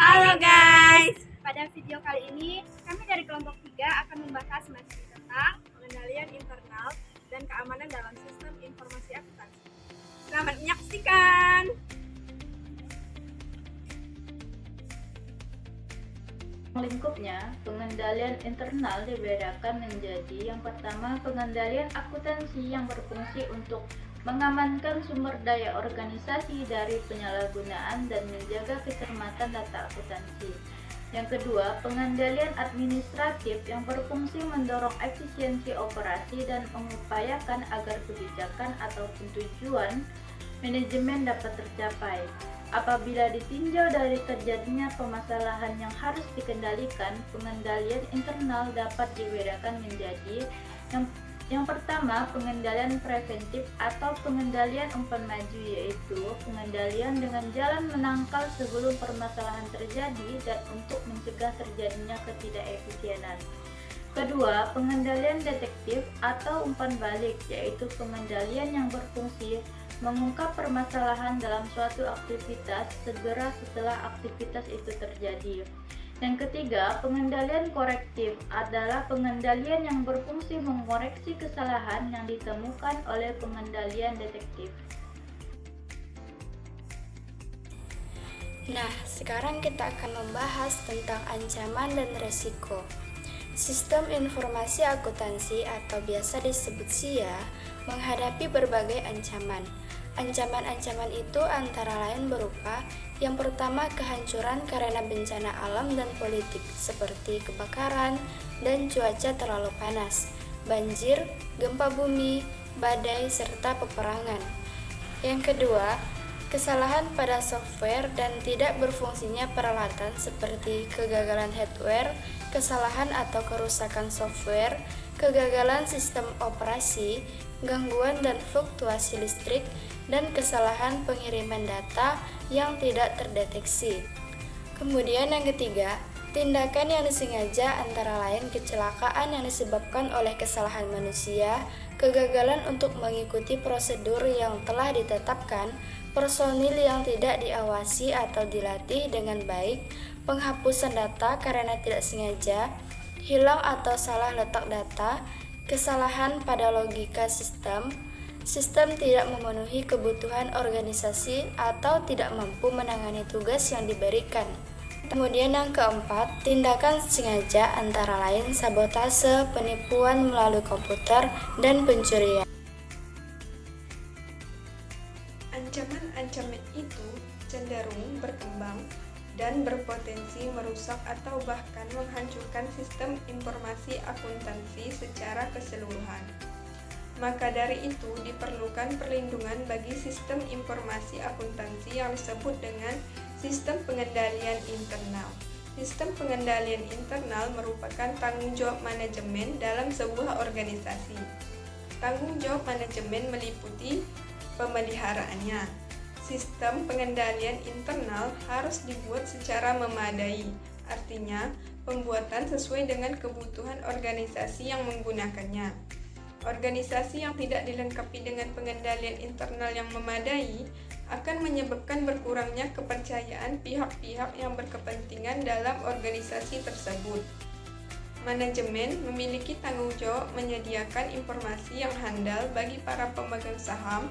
Halo guys. Pada video kali ini, kami dari kelompok 3 akan membahas materi tentang pengendalian internal dan keamanan dalam sistem informasi akuntansi. Selamat menyaksikan. Lingkupnya, pengendalian internal dibedakan menjadi yang pertama pengendalian akuntansi yang berfungsi untuk mengamankan sumber daya organisasi dari penyalahgunaan dan menjaga kecermatan data akuntansi. Yang kedua, pengendalian administratif yang berfungsi mendorong efisiensi operasi dan mengupayakan agar kebijakan ataupun tujuan manajemen dapat tercapai. Apabila ditinjau dari terjadinya permasalahan yang harus dikendalikan, pengendalian internal dapat dibedakan menjadi yang pertama, pengendalian preventif atau pengendalian umpan maju, yaitu pengendalian dengan jalan menangkal sebelum permasalahan terjadi dan untuk mencegah terjadinya ketidakefisienan. Kedua, pengendalian detektif atau umpan balik, yaitu pengendalian yang berfungsi mengungkap permasalahan dalam suatu aktivitas segera setelah aktivitas itu terjadi. Yang ketiga, pengendalian korektif adalah pengendalian yang berfungsi mengoreksi kesalahan yang ditemukan oleh pengendalian detektif. Nah, sekarang kita akan membahas tentang ancaman dan resiko. Sistem informasi akuntansi atau biasa disebut SIA menghadapi berbagai ancaman. Ancaman-ancaman itu antara lain berupa yang pertama kehancuran karena bencana alam dan politik seperti kebakaran dan cuaca terlalu panas, banjir, gempa bumi, badai, serta peperangan. Yang kedua, kesalahan pada software dan tidak berfungsinya peralatan seperti kegagalan hardware, kesalahan atau kerusakan software, kegagalan sistem operasi, gangguan dan fluktuasi listrik, dan kesalahan pengiriman data yang tidak terdeteksi. Kemudian yang ketiga, tindakan yang disengaja antara lain kecelakaan yang disebabkan oleh kesalahan manusia, kegagalan untuk mengikuti prosedur yang telah ditetapkan, personil yang tidak diawasi atau dilatih dengan baik, penghapusan data karena tidak sengaja, hilang atau salah letak data, kesalahan pada logika sistem tidak memenuhi kebutuhan organisasi atau tidak mampu menangani tugas yang diberikan. Kemudian yang keempat, tindakan sengaja antara lain sabotase, penipuan melalui komputer, dan pencurian. Ancaman-ancaman itu cenderung berkembang dan berpotensi merusak atau bahkan menghancurkan sistem informasi akuntansi secara keseluruhan. Maka dari itu diperlukan perlindungan bagi sistem informasi akuntansi yang disebut dengan sistem pengendalian internal. Sistem pengendalian internal merupakan tanggung jawab manajemen dalam sebuah organisasi. Tanggung jawab manajemen meliputi pemeliharaannya. Sistem pengendalian internal harus dibuat secara memadai, artinya pembuatan sesuai dengan kebutuhan organisasi yang menggunakannya. Organisasi yang tidak dilengkapi dengan pengendalian internal yang memadai akan menyebabkan berkurangnya kepercayaan pihak-pihak yang berkepentingan dalam organisasi tersebut. Manajemen memiliki tanggung jawab menyediakan informasi yang handal bagi para pemegang saham,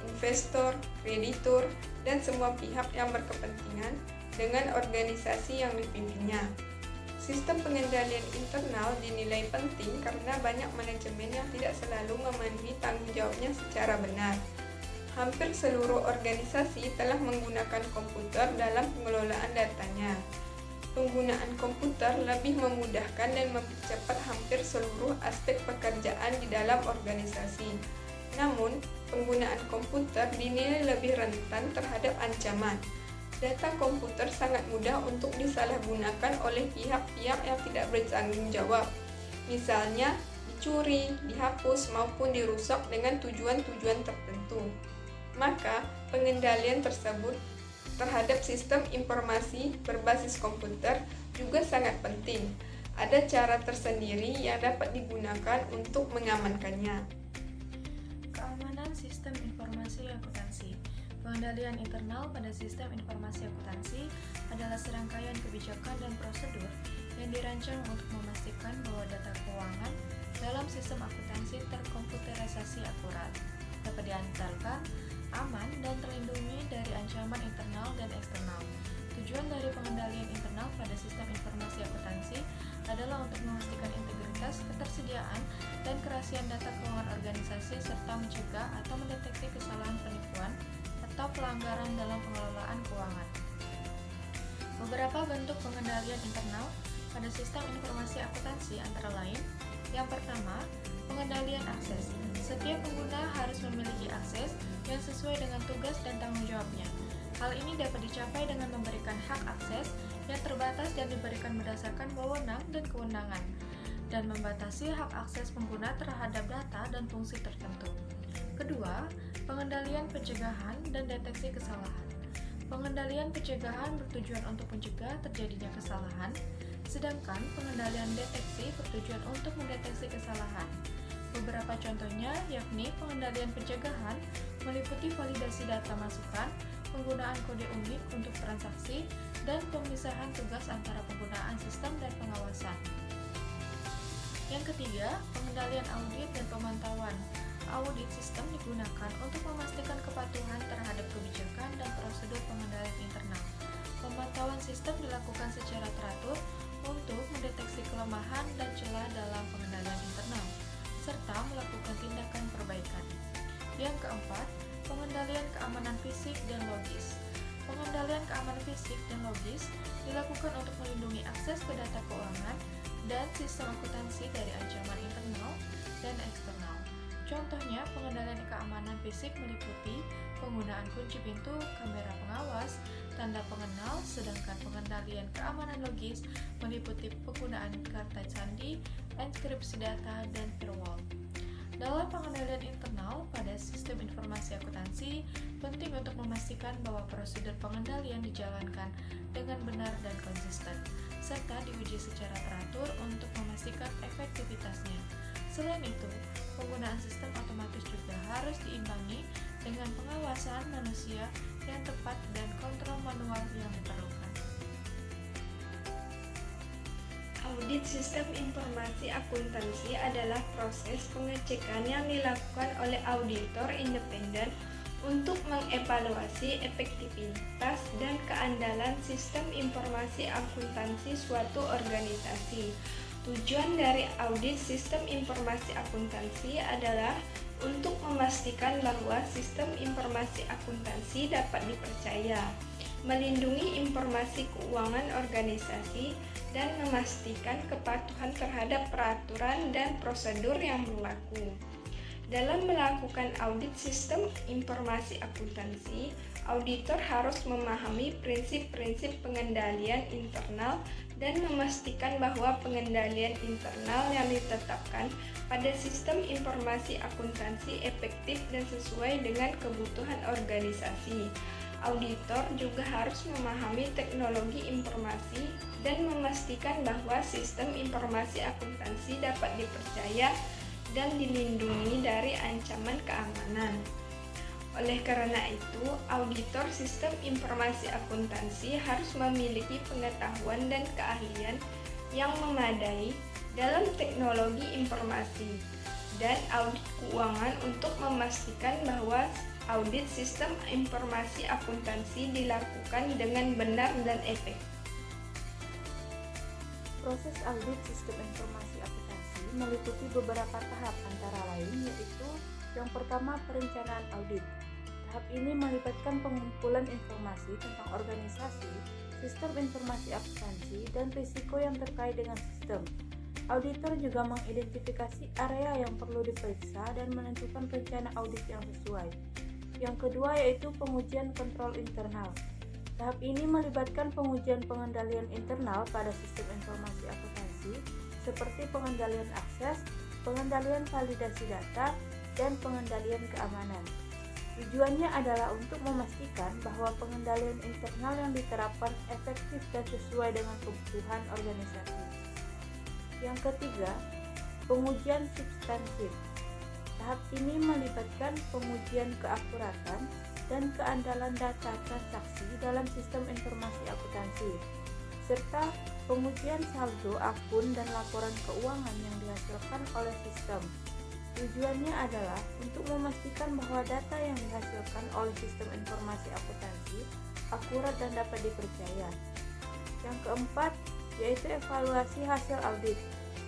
investor, kreditur, dan semua pihak yang berkepentingan dengan organisasi yang dipimpinnya. Sistem pengendalian internal dinilai penting karena banyak manajemen yang tidak selalu memenuhi tanggung jawabnya secara benar. Hampir seluruh organisasi telah menggunakan komputer dalam pengelolaan datanya. Penggunaan komputer lebih memudahkan dan mempercepat hampir seluruh aspek pekerjaan di dalam organisasi. Namun, penggunaan komputer dinilai lebih rentan terhadap ancaman. Data komputer sangat mudah untuk disalahgunakan oleh pihak-pihak yang tidak bertanggung jawab. Misalnya, dicuri, dihapus, maupun dirusak dengan tujuan-tujuan tertentu. Maka, pengendalian tersebut terhadap sistem informasi berbasis komputer juga sangat penting. Ada cara tersendiri yang dapat digunakan untuk mengamankannya. Keamanan sistem informasi akuntansi. Pengendalian internal pada sistem informasi akuntansi adalah serangkaian kebijakan dan prosedur yang dirancang untuk memastikan bahwa data keuangan dalam sistem akuntansi terkomputerisasi akurat, dapat diantarkan, aman, dan terlindungi dari ancaman internal dan eksternal. Tujuan dari pengendalian internal pada sistem informasi akuntansi adalah untuk memastikan integritas, ketersediaan, dan kerahasiaan data keuangan organisasi serta mencegah atau mendeteksi kesalahan penipuan atau pelanggaran dalam pengelolaan keuangan. Beberapa bentuk pengendalian internal pada sistem informasi akuntansi antara lain: yang pertama, pengendalian akses. Setiap pengguna harus memiliki akses yang sesuai dengan tugas dan tanggung jawabnya. Hal ini dapat dicapai dengan memberikan hak akses yang terbatas dan diberikan berdasarkan wewenang dan kewenangan, dan membatasi hak akses pengguna terhadap data dan fungsi tertentu. Kedua, pengendalian pencegahan dan deteksi kesalahan. Pengendalian pencegahan bertujuan untuk mencegah terjadinya kesalahan, sedangkan pengendalian deteksi bertujuan untuk mendeteksi kesalahan. Beberapa contohnya yakni pengendalian pencegahan meliputi validasi data masukan, penggunaan kode unik untuk transaksi, dan pemisahan tugas antara penggunaan sistem dan pengawasan. Yang ketiga, pengendalian audit dan pemantauan. Audit sistem digunakan untuk memastikan kepatuhan terhadap kebijakan dan prosedur pengendalian internal. Pemantauan sistem dilakukan secara teratur untuk mendeteksi kelemahan dan celah dalam pengendalian internal, serta melakukan tindakan perbaikan. Yang keempat, pengendalian keamanan fisik dan logis. Pengendalian keamanan fisik dan logis dilakukan untuk melindungi akses ke data keuangan dan sistem akuntansi dari ancaman internal dan eksternal. Contohnya, pengendalian keamanan fisik meliputi penggunaan kunci pintu, kamera pengawas, tanda pengenal, sedangkan pengendalian keamanan logis meliputi penggunaan kartu sandi, enkripsi data, dan firewall. Dalam pengendalian internal pada sistem informasi akuntansi, penting untuk memastikan bahwa prosedur pengendalian dijalankan dengan benar dan konsisten, serta diuji secara teratur untuk memastikan efektivitasnya. Selain itu, penggunaan sistem otomatis juga harus diimbangi dengan pengawasan manusia yang tepat dan kontrol manual yang diperlukan. Audit sistem informasi akuntansi adalah proses pengecekan yang dilakukan oleh auditor independen untuk mengevaluasi efektivitas dan keandalan sistem informasi akuntansi suatu organisasi. Tujuan dari audit sistem informasi akuntansi adalah untuk memastikan bahwa sistem informasi akuntansi dapat dipercaya, melindungi informasi keuangan organisasi, dan memastikan kepatuhan terhadap peraturan dan prosedur yang berlaku. Dalam melakukan audit sistem informasi akuntansi, auditor harus memahami prinsip-prinsip pengendalian internal dan memastikan bahwa pengendalian internal yang ditetapkan pada sistem informasi akuntansi efektif dan sesuai dengan kebutuhan organisasi. Auditor juga harus memahami teknologi informasi dan memastikan bahwa sistem informasi akuntansi dapat dipercaya dan dilindungi dari ancaman keamanan. Oleh karena itu, auditor sistem informasi akuntansi harus memiliki pengetahuan dan keahlian yang memadai dalam teknologi informasi dan audit keuangan untuk memastikan bahwa audit sistem informasi akuntansi dilakukan dengan benar dan efektif. Proses audit sistem informasi akuntansi meliputi beberapa tahap antara lain yaitu yang pertama, perencanaan audit. Tahap ini melibatkan pengumpulan informasi tentang organisasi, sistem informasi akuntansi, dan risiko yang terkait dengan sistem. Auditor juga mengidentifikasi area yang perlu diperiksa dan menentukan rencana audit yang sesuai. Yang kedua yaitu pengujian kontrol internal. Tahap ini melibatkan pengujian pengendalian internal pada sistem informasi akuntansi seperti pengendalian akses, pengendalian validasi data, dan pengendalian keamanan. Tujuannya adalah untuk memastikan bahwa pengendalian internal yang diterapkan efektif dan sesuai dengan kebutuhan organisasi. Yang ketiga, pengujian substansif. Tahap ini melibatkan pengujian keakuratan, dan keandalan data transaksi dalam sistem informasi akuntansi, serta pengujian saldo akun dan laporan keuangan yang dihasilkan oleh sistem. Tujuannya adalah untuk memastikan bahwa data yang dihasilkan oleh sistem informasi akuntansi akurat dan dapat dipercaya. Yang keempat, yaitu evaluasi hasil audit.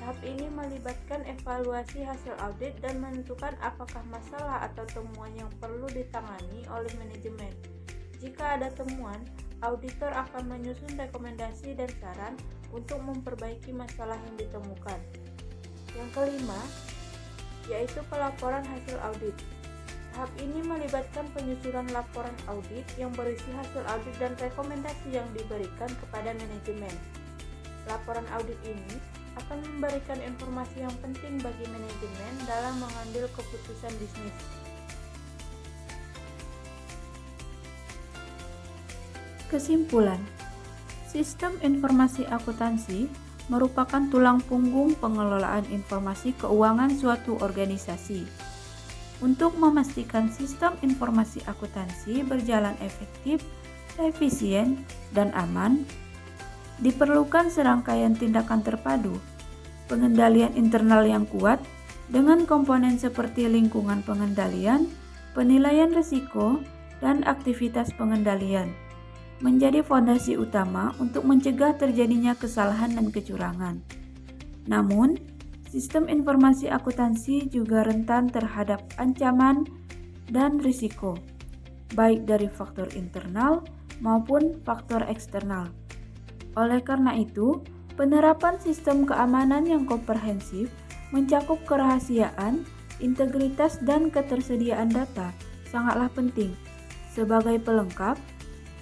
Tahap ini melibatkan evaluasi hasil audit dan menentukan apakah masalah atau temuan yang perlu ditangani oleh manajemen. Jika ada temuan, auditor akan menyusun rekomendasi dan saran untuk memperbaiki masalah yang ditemukan. Yang kelima, yaitu pelaporan hasil audit. Tahap ini melibatkan penyusunan laporan audit yang berisi hasil audit dan rekomendasi yang diberikan kepada manajemen. Laporan audit ini akan memberikan informasi yang penting bagi manajemen dalam mengambil keputusan bisnis. Kesimpulan, sistem informasi akuntansi merupakan tulang punggung pengelolaan informasi keuangan suatu organisasi. Untuk memastikan sistem informasi akuntansi berjalan efektif, efisien, dan aman, diperlukan serangkaian tindakan terpadu, pengendalian internal yang kuat dengan komponen seperti lingkungan pengendalian, penilaian risiko, dan aktivitas pengendalian, menjadi fondasi utama untuk mencegah terjadinya kesalahan dan kecurangan. Namun, sistem informasi akuntansi juga rentan terhadap ancaman dan risiko, baik dari faktor internal maupun faktor eksternal. Oleh karena itu, penerapan sistem keamanan yang komprehensif mencakup kerahasiaan, integritas, dan ketersediaan data sangatlah penting. Sebagai pelengkap,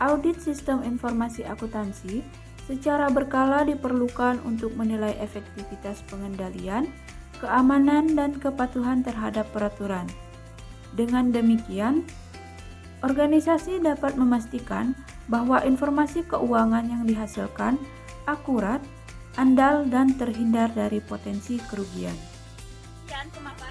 audit sistem informasi akuntansi secara berkala diperlukan untuk menilai efektivitas pengendalian, keamanan, dan kepatuhan terhadap peraturan. Dengan demikian, organisasi dapat memastikan bahwa informasi keuangan yang dihasilkan akurat, andal, dan terhindar dari potensi kerugian. Sekian pemaparan